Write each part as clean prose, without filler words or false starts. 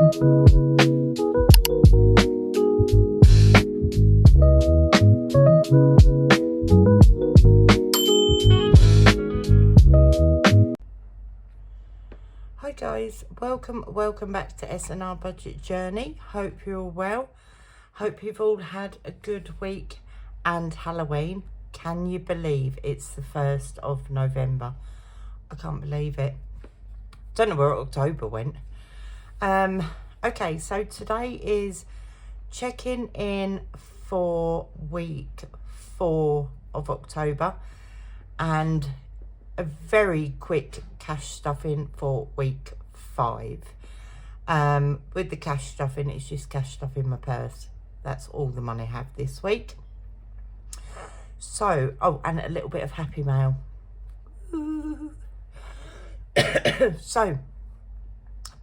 Hi guys, welcome back to S&R Budget Journey. Hope you're all well. Hope you've all had a good week and Halloween. Can you believe it's the 1st of November? I can't believe it. Don't know where October went. Okay, so today is checking in for week 4 of October and a very quick cash stuffing for week 5. With the cash stuffing, it's just cash stuffing my purse. That's all the money I have this week. So, oh, and a little bit of happy mail. So,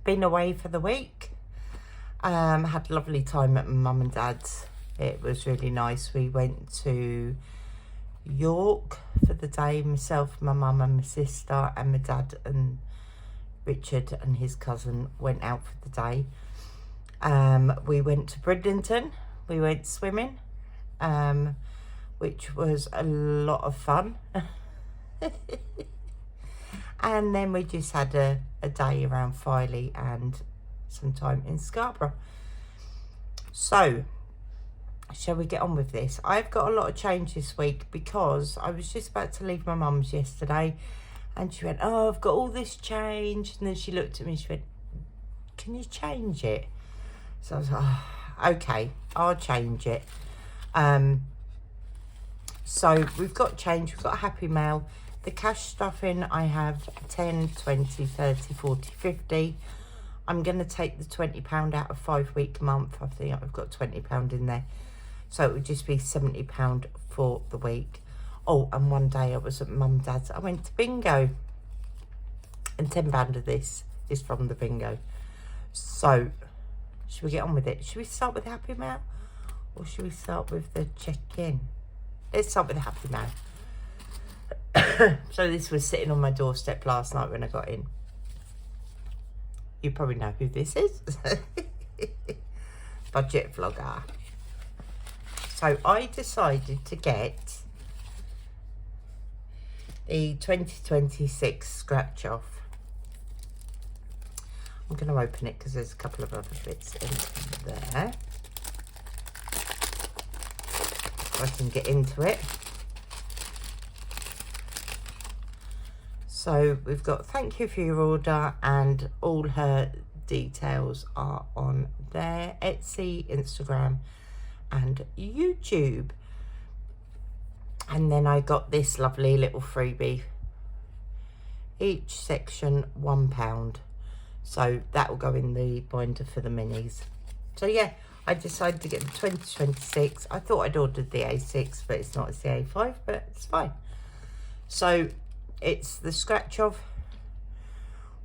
been away for the week. Had a lovely time at my mum and dad's. It was really nice. We went to York for the day, myself, my mum and my sister, and my dad and Richard and his cousin went out for the day. We went to Bridlington, we went swimming, which was a lot of fun. And then we just had a day around Filey and some time in Scarborough. So shall we get on with this? I've got a lot of change this week because I was just about to leave my mum's yesterday and she went, oh, I've got all this change. And then she looked at me and she went, can you change it? So I was like, oh, okay, I'll change it. So we've got change, we've got a happy mail. The cash stuffing, I have 10, 20, 30, 40, 50. I'm going to take the £20 out of 5-week month. I think I've got £20 in there. So it would just be £70 for the week. Oh, and one day I was at mum and dad's. I went to bingo. And £10 of this is from the bingo. So, should we get on with it? Should we start with the happy mail? Or should we start with the check-in? Let's start with the happy mail. So this was sitting on my doorstep last night when I got in. You probably know who this is. Budget vlogger. So I decided to get the 2026 scratch off. I'm going to open it because there's a couple of other bits in there. So I can get into it. So we've got thank you for your order, and all her details are on there. Etsy, Instagram and YouTube. And then I got this lovely little freebie, each section £1, so that will go in the binder for the minis. So yeah, I decided to get the 2026. I thought I'd ordered the A6, but it's not, it's the A5, but it's fine. So it's the scratch off,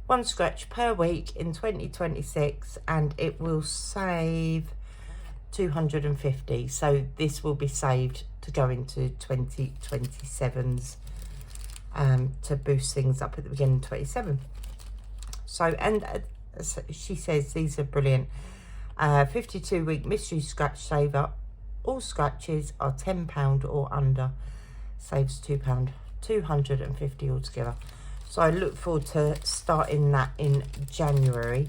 1 scratch per week in 2026, and it will save 250. So this will be saved to go into 2027's to boost things up at the beginning of 27. So, and she says these are brilliant. 52-week mystery scratch saver. All scratches are £10 or under. Saves £2, 250 altogether. So I look forward to starting that in January.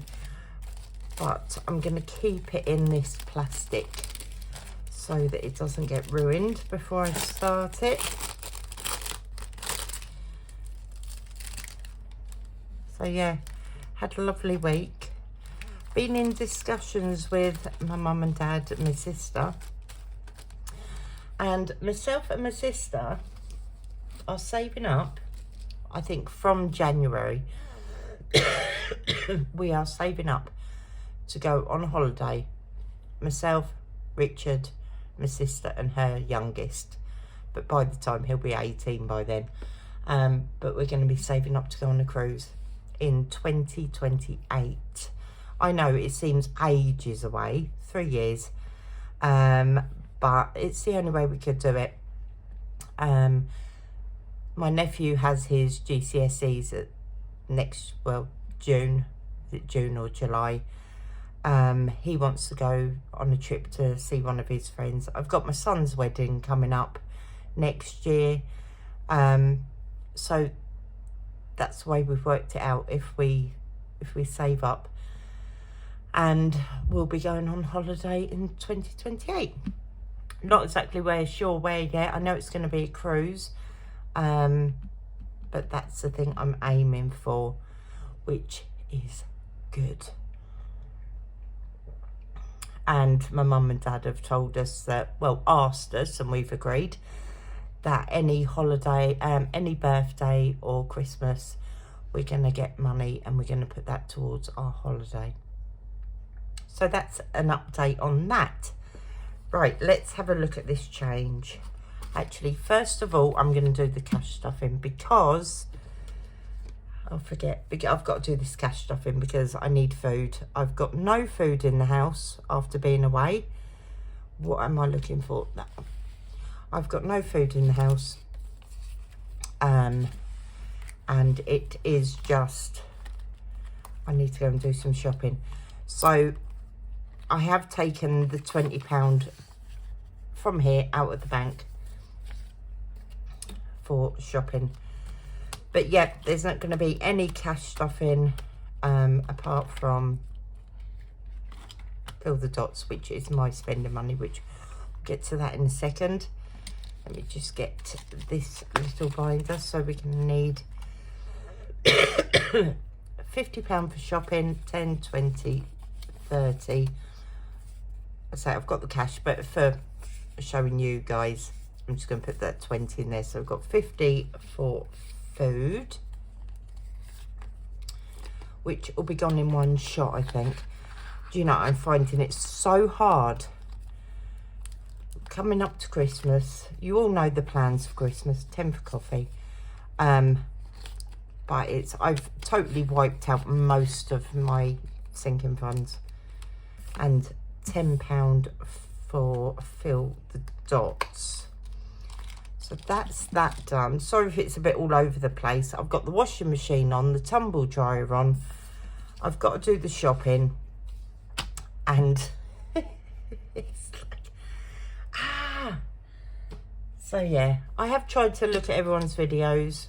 But I'm going to keep it in this plastic so that it doesn't get ruined before I start it. So yeah, had a lovely week. Been in discussions with my mum and dad and my sister. And myself and my sister are saving up, I think from January. We are saving up to go on holiday, myself, Richard, my sister and her youngest, but by the time he'll be 18 by then. But we're going to be saving up to go on a cruise in 2028. I know it seems ages away, 3 years, but it's the only way we could do it. My nephew has his GCSEs at June, is it June or July? He wants to go on a trip to see one of his friends. I've got my son's wedding coming up next year. So that's the way we've worked it out, if we save up. And we'll be going on holiday in 2028. Not exactly sure where yet. I know it's going to be a cruise. But that's the thing I'm aiming for, which is good. And my mum and dad have told us that, well, asked us, and we've agreed that any holiday, any birthday or Christmas, we're going to get money and we're going to put that towards our holiday. So that's an update on that. Right, let's have a look at this change. Actually, first of all, I'm going to do the cash stuffing because I'll forget. I've got to do this cash stuffing because I need food. I've got no food in the house after being away. What am I looking for? No. I've got no food in the house. And it is just, I need to go and do some shopping. So I have taken the £20 from here out of the bank for shopping. But yeah, there's not going to be any cash stuffing apart from Fill the Dots, which is my spending money, which we'll get to that in a second. Let me just get this little binder so we can need £50 for shopping, 10, 20, 30. I say I've got the cash, but for showing you guys, I'm just going to put that 20 in there. So I've got 50 for food, which will be gone in one shot, I think. Do you know, I'm finding it so hard coming up to Christmas. You all know the plans for Christmas, 10 for coffee. But I've totally wiped out most of my sinking funds. And £10 for Fill the Dots. So that's that done. Sorry if it's a bit all over the place. I've got the washing machine on, the tumble dryer on. I've got to do the shopping. And it's like, So yeah, I have tried to look at everyone's videos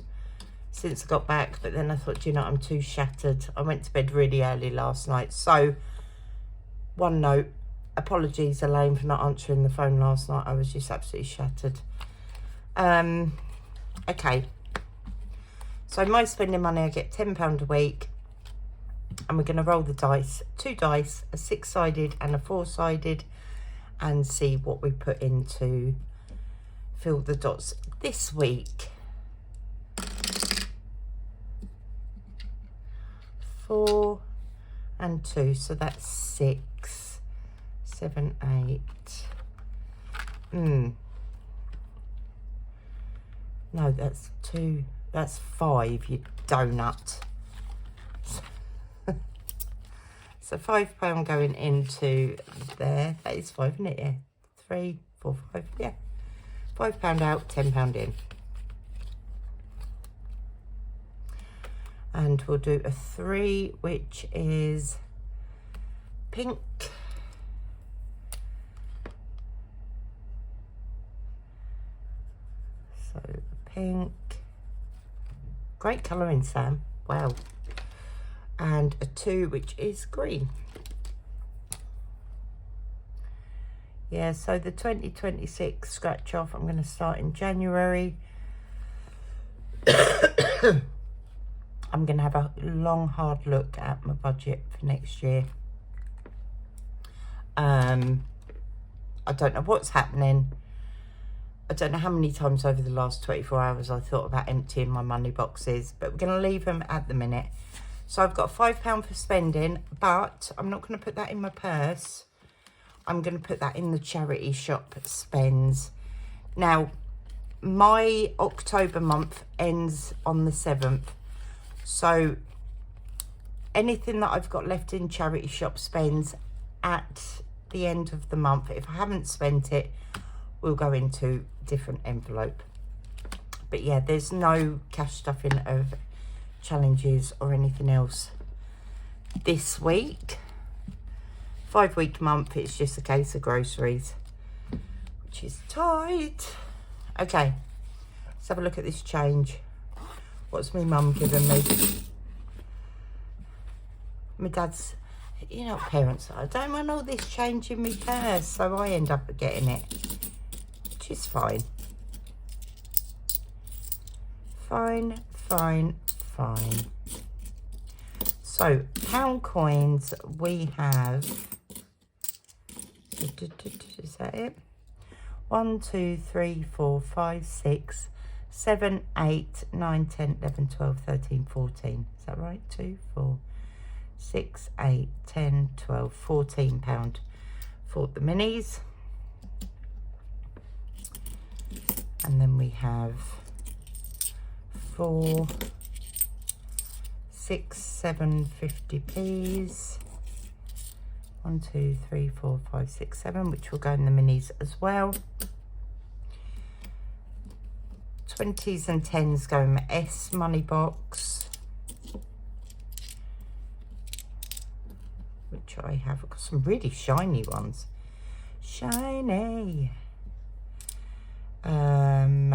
since I got back, but then I thought, you know, I'm too shattered. I went to bed really early last night. So, one note, apologies Elaine for not answering the phone last night. I was just absolutely shattered. Okay. So my spending money, I get £10 a week. And we're going to roll the dice. 2 dice, a 6-sided and a 4-sided. And see what we put into Fill the Dots this week. 4 and 2, so that's 6, 7, 8. No, that's 2. That's 5, you donut. So £5 going into there. That is 5, isn't it? Yeah. 3, 4, 5. Yeah. £5 out, £10 in. And we'll do a 3, which is pink. So pink. Great colouring, Sam. Wow. And a 2, which is green. Yeah, so the 2026 scratch off, I'm going to start in January. I'm going to have a long, hard look at my budget for next year. I don't know what's happening. I don't know how many times over the last 24 hours I thought about emptying my money boxes, but we're going to leave them at the minute. So I've got £5 for spending, but I'm not going to put that in my purse. I'm going to put that in the charity shop spends. Now, my October month ends on the 7th. So anything that I've got left in charity shop spends at the end of the month, if I haven't spent it, will go into different envelope. But yeah, there's no cash stuffing of challenges or anything else this week. 5-week month, it's just a case of groceries, which is tight. Okay, let's have a look at this change. What's my mum given me? My dad's, you know, parents, I don't want all this change in my purse, so I end up getting it, which is fine. Fine. So, pound coins, we have, is that it? 1, 2, 3, 4, 5, 6, 7, 8, 9, 10, 11, 12, 13, 14. Is that right? 2, 4, 6, 8, 10, 12, 14 pound for the minis. And then we have 4, 6, 7 50p's. 1, 2, 3, 4, 5, 6, 7, which will go in the minis as well. 20s and 10s go in my S money box, which I have. I've got some really shiny ones. Shiny. And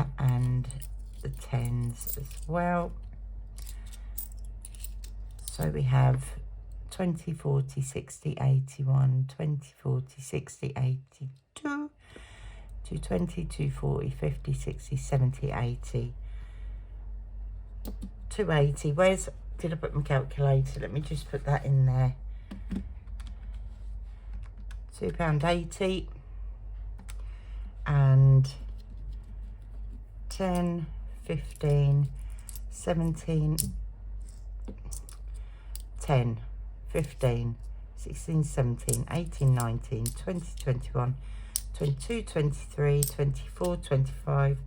the 10s as well. So we have 20, 40, 60, 81, 20, 40, 60, 82, 220, 240, 50, 60, 70, 80, 280. Where's, did I put my calculator? Let me just put that in there. £2.80 and 10, 15, 17, 10, 15, 16, 17, 18, 19, 20, 21, 22, 23, 24, 25,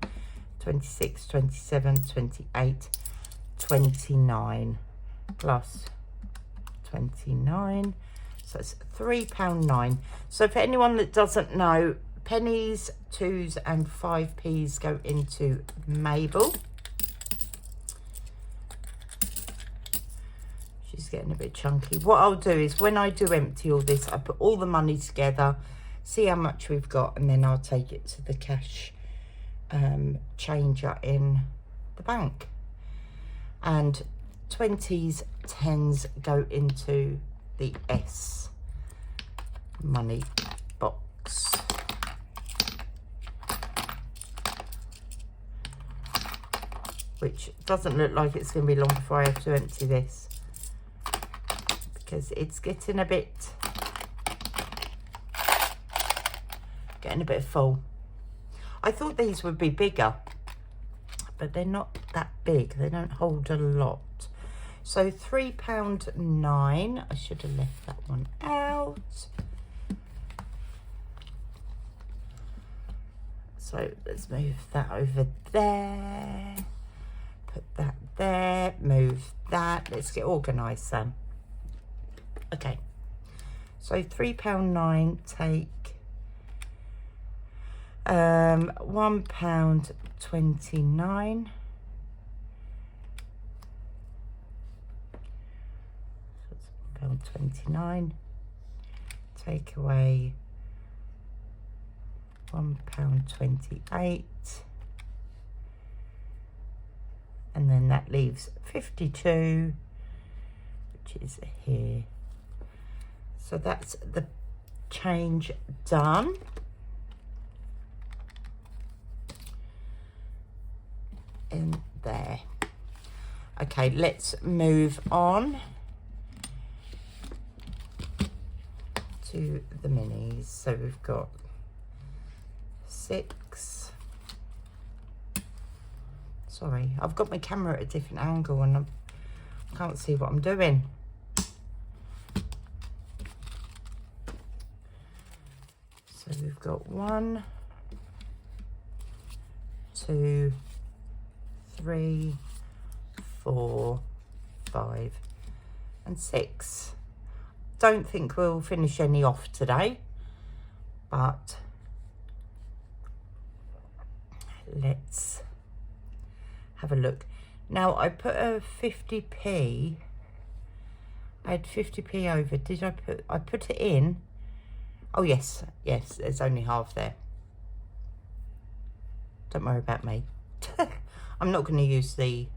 26, 27, 28, 29 plus 29. So it's £3.09. So for anyone that doesn't know, pennies, 2s and 5p's go into Mabel. She's getting a bit chunky. What I'll do is when I do empty all this, I put all the money together, see how much we've got, and then I'll take it to the cash changer in the bank. And 20s, 10s go into the S money box. Which doesn't look like it's going to be long before I have to empty this, because it's getting a bit full. I thought these would be bigger, but they're not that big. They don't hold a lot. So £3.09. I should have left that one out. So let's move that over there. Put that there. Move that. Let's get organised then. Okay. So £3.09. Take £1.29. £1.29. Take away £1.28, and then that leaves 52, which is here. So that's the change done. In there. Okay, let's move on to the minis. So we've got 6. Sorry, I've got my camera at a different angle and I can't see what I'm doing. So we've got 1, 2, 3, 4, 5 and 6. Don't think we'll finish any off today, but let's have a look. Now I put a 50p. I had 50p over. I put it in Oh, yes. Yes, there's only half there. Don't worry about me. I'm not going to use the...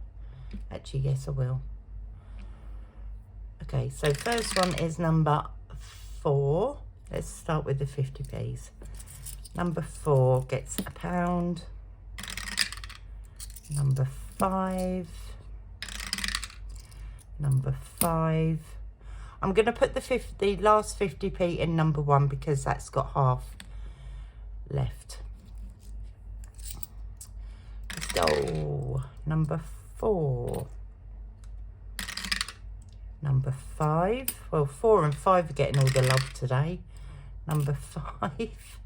Actually, yes, I will. Okay, so first one is number 4. Let's start with the 50p's. Number 4 gets £1. Number 5. Number 5. I'm going to put the last 50p in number 1 because that's got half left. Let's go. Number 4. Number 5. Well, 4 and 5 are getting all the love today. Number 5.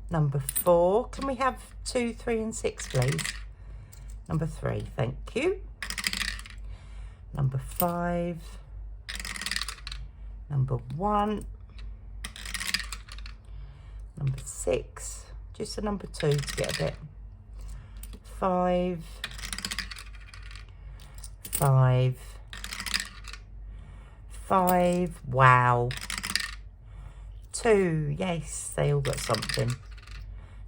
Number 4. Can we have 2, 3 and 6, please? Number 3. Thank you. Number 5. Number 1. Number 6. Just a number 2 to get a bit. 5. 5. 5. Wow. 2. Yes, they all got something.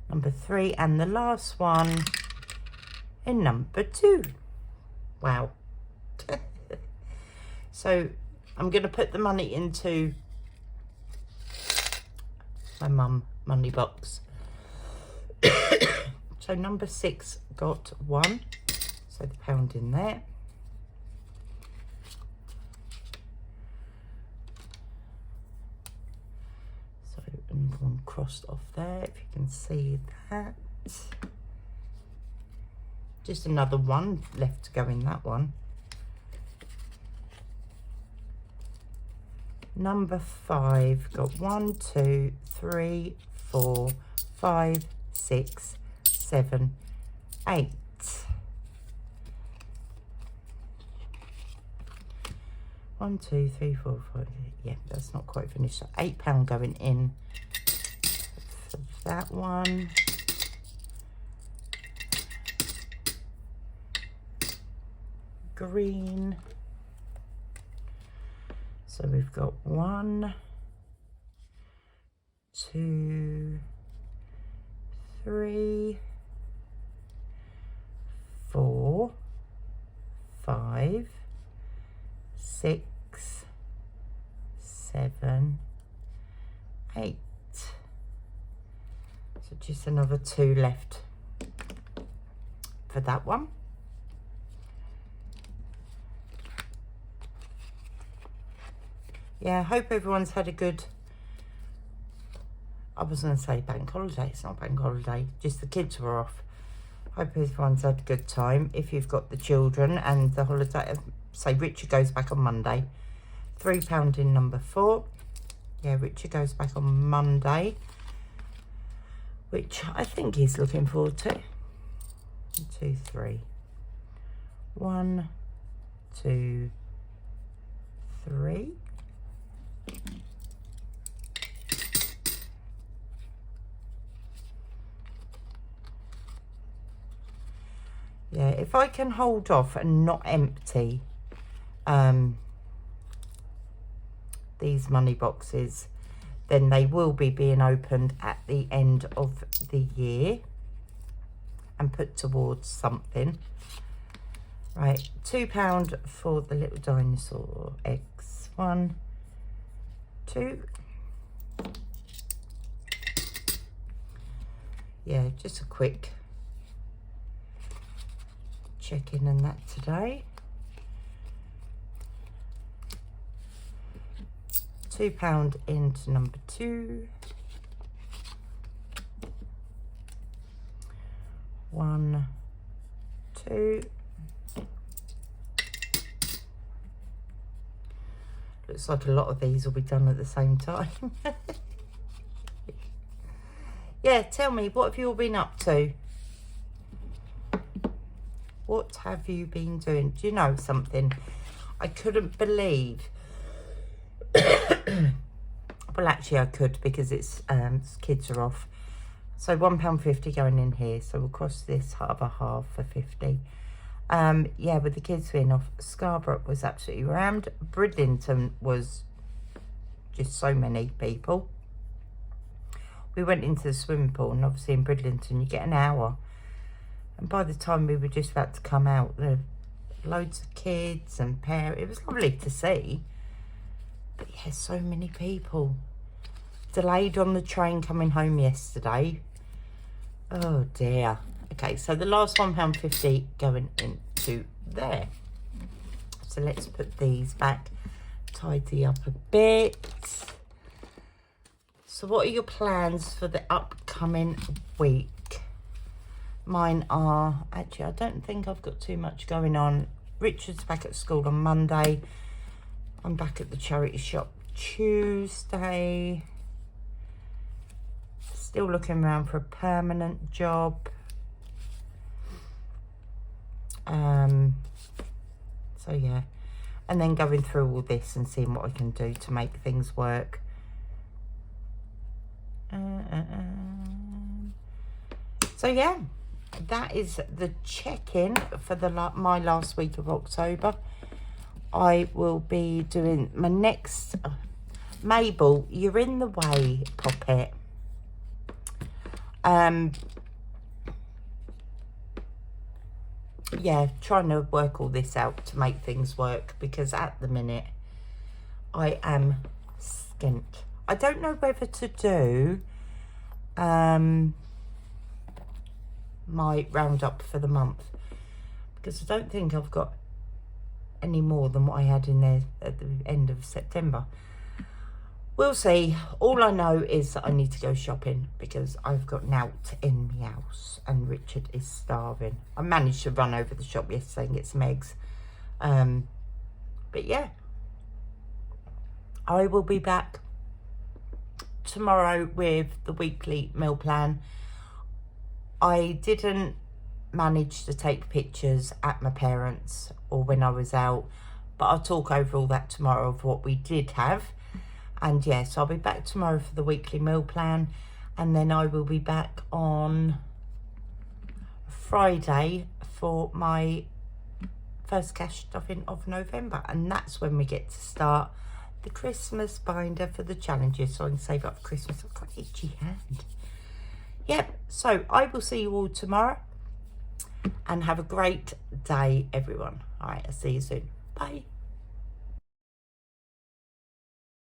Number 3. And the last one in number 2. Wow. So I'm going to put the money into my mum money box. So number 6 got 1. So the £1 in there. So and 1 crossed off there, if you can see that. Just another 1 left to go in that one. Number 5 got 1, 2, 3, 4, 5, 6, 7, 8. One, 2, 3, 4, 5. Yeah, that's not quite finished. So £8 going in for that one. Green. So we've got 1, 2, 3, 4, 5, 6, 7, 8. So just another 2 left for that one. Yeah, I hope everyone's had a good, I was going to say bank holiday, it's not bank holiday, just the kids were off. Hope everyone's had a good time. If you've got the children and the holiday, say Richard goes back on Monday. £3 in number 4. Yeah, Richard goes back on Monday, which I think he's looking forward to. 1, 2, 3. 1, 2, 3. Yeah, if I can hold off and not empty these money boxes, then they will be being opened at the end of the year and put towards something. Right, £2 for the little dinosaur eggs. 1, 2. Yeah, just a quick check-in and that today. £2 into number 2. 1, 2. Looks like a lot of these will be done at the same time. Yeah, tell me, what have you all been up to? What have you been doing? Do you know something? I couldn't believe. Well, actually I could, because it's kids are off. So £1.50 going in here. So we'll cross this other half for 50. Yeah, with the kids being off, Scarborough was absolutely rammed. Bridlington was just so many people. We went into the swimming pool, and obviously in Bridlington you get an hour. And by the time we were just about to come out, there were loads of kids and parents. It was lovely to see. But yeah, so many people. Delayed on the train coming home yesterday. Oh dear. Okay, so the last £1.50 going into there. So let's put these back, tidy up a bit. So what are your plans for the upcoming week? Mine are, actually, I don't think I've got too much going on. Richard's back at school on Monday. I'm back at the charity shop Tuesday. Still looking around for a permanent job. So yeah, and then going through all this and seeing what I can do to make things work. So yeah, that is the check-in for my last week of October. I will be doing my next... Mabel, you're in the way, Poppet. Yeah, trying to work all this out to make things work, because at the minute I am skint. I don't know whether to do my roundup for the month, because I don't think I've got any more than what I had in there at the end of September. We'll see. All I know is that I need to go shopping, because I've got nought in my house and Richard is starving. I managed to run over the shop yesterday and get some eggs. But yeah, I will be back tomorrow with the weekly meal plan. I didn't manage to take pictures at my parents' or when I was out, but I'll talk over all that tomorrow of what we did have. And yes, I'll be back tomorrow for the weekly meal plan, and then I will be back on Friday for my first cash stuffing of November, and that's when we get to start the Christmas binder for the challenges, so I can save up for Christmas. I've got an itchy hand. Yep, so I will see you all tomorrow, and have a great day, everyone. All right, I'll see you soon. Bye.